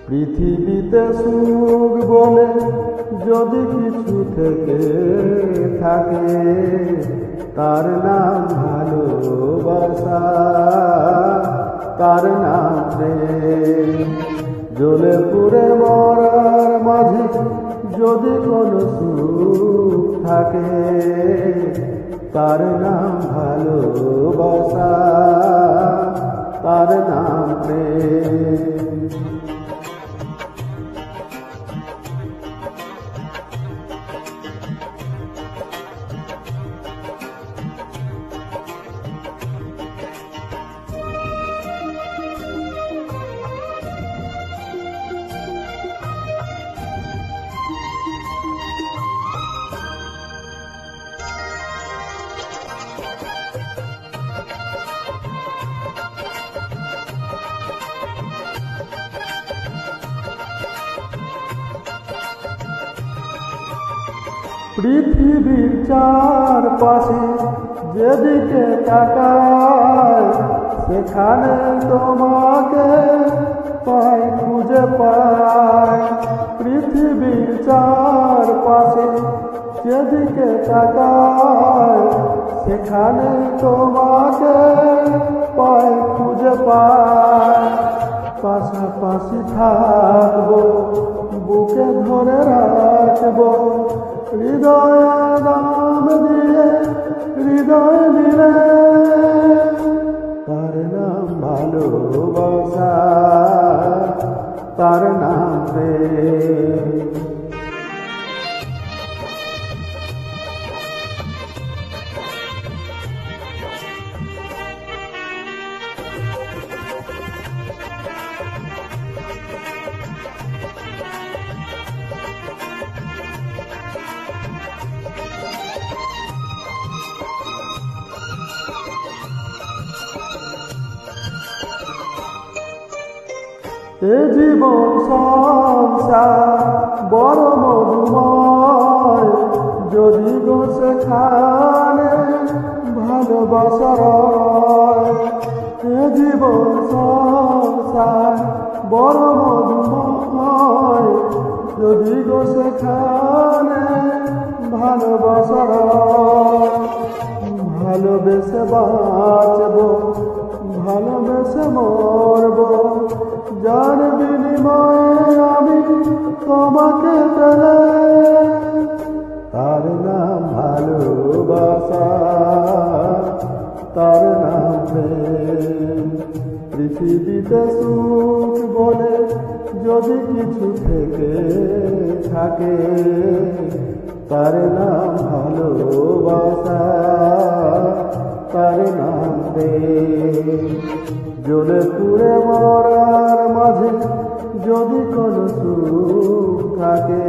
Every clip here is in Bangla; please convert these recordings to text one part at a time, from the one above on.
পৃথিবীতে সুখ বলে যদি কিছু থেকে থাকে, তার নাম ভালোবাসা, তার নাম প্রেম। জ্বলে পুড়ে মরার মাঝে যদি কোনো সুখ থাকে, তার নাম ভালোবাসা, তার নাম প্রেম। পৃথিবীর চারপাশে যেদিকে তাকায়, সেখানে তোমাকে পায়, খুঁজে পায়। পৃথিবীর চারপাশে যেদিকে তাকায়, সেখানে তোমাকে পায়, খুঁজে পায়। পাশাপাশি থাকবো, বুকে ধরে রাখবো, হৃদয় দাম দিয়ে হৃদয় দিলে, তার নাম ভালোবাসা, তার নাম প্রেম। এ জীবন সংসার বড় মধুময়, যদি গো সেখানে ভালোবাসা রয়। এ জীবন সংসার বড় মধুময়, যদি গো সেখানে ভালোবাসা রয়। ভালোবেসে বাঁচব, ভালোবেসে মরব, যার বিনিময়ে আমি তোমাকে পেলে, তার নাম ভালোবাসা, তার নাম প্রেম। পৃথিবীতে সুখ বলে যদি কিছু থেকে থাকে, তার নাম ভালোবাসা, তার নাম প্রেম। জ্বলে পুড়ে মরার মাঝে যদি কোনো সুখ থাকে,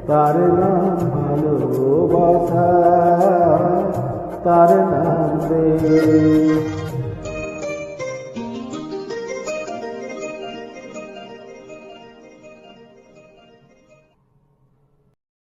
তার নাম ভালোবাসা, তার নাম প্রেম।